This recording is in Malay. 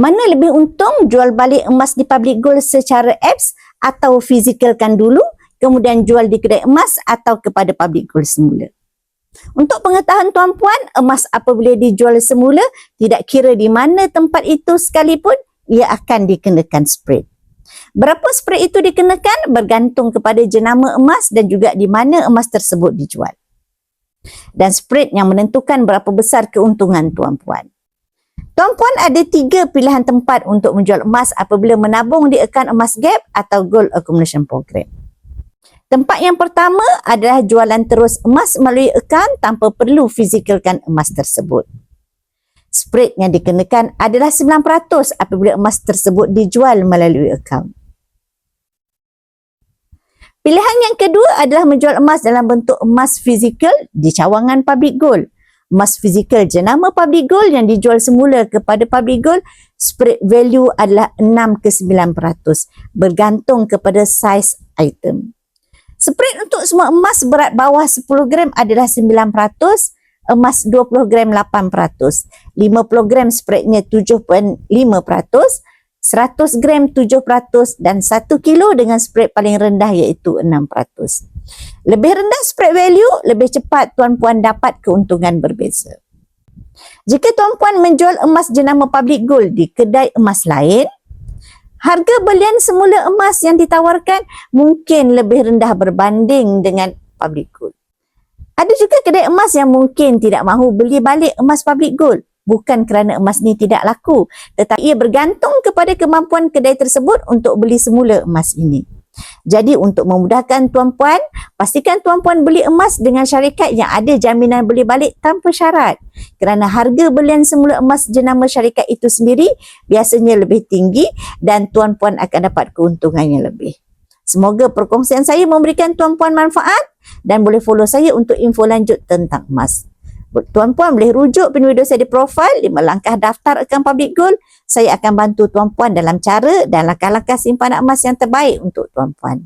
Mana lebih untung, jual balik emas di Public Gold secara apps atau fizikalkan dulu, kemudian jual di kedai emas atau kepada Public Gold semula? Untuk pengetahuan tuan-puan, emas apabila dijual semula, tidak kira di mana tempat itu sekalipun, ia akan dikenakan spread. Berapa spread itu dikenakan bergantung kepada jenama emas dan juga di mana emas tersebut dijual. Dan spread yang menentukan berapa besar keuntungan tuan-puan. Tuan-puan ada 3 pilihan tempat untuk menjual emas apabila menabung di akaun emas gap atau Gold Accumulation Program. Tempat yang pertama adalah jualan terus emas melalui akaun tanpa perlu fizikalkan emas tersebut. Spread yang dikenakan adalah 9% apabila emas tersebut dijual melalui akaun. Pilihan yang kedua adalah menjual emas dalam bentuk emas fizikal di cawangan Public Gold. Emas fizikal jenama Public Gold yang dijual semula kepada Public Gold, spread value adalah 6 ke 9% bergantung kepada saiz item. Spread untuk semua emas berat bawah 10 gram adalah 9%, emas 20 gram 8%, 50 gram spreadnya 7.5%, 100 gram 7% dan 1 kilo dengan spread paling rendah iaitu 6%. Lebih rendah spread value, lebih cepat tuan-puan dapat keuntungan berbeza. Jika tuan-puan menjual emas jenama Public Gold di kedai emas lain, harga belian semula emas yang ditawarkan mungkin lebih rendah berbanding dengan Public Gold. Ada juga kedai emas yang mungkin tidak mahu beli balik emas Public Gold. Bukan kerana emas ni tidak laku, tetapi ia bergantung kepada kemampuan kedai tersebut untuk beli semula emas ini. Jadi untuk memudahkan tuan-puan, pastikan tuan-puan beli emas dengan syarikat yang ada jaminan beli balik tanpa syarat. Kerana harga belian semula emas jenama syarikat itu sendiri biasanya lebih tinggi dan tuan-puan akan dapat keuntungan yang lebih. Semoga perkongsian saya memberikan tuan-puan manfaat dan boleh follow saya untuk info lanjut tentang emas. Tuan-puan boleh rujuk video saya di profil 5 langkah daftar akaun Public Gold. Saya akan bantu tuan-puan dalam cara dan langkah-langkah simpanan emas yang terbaik untuk tuan-puan.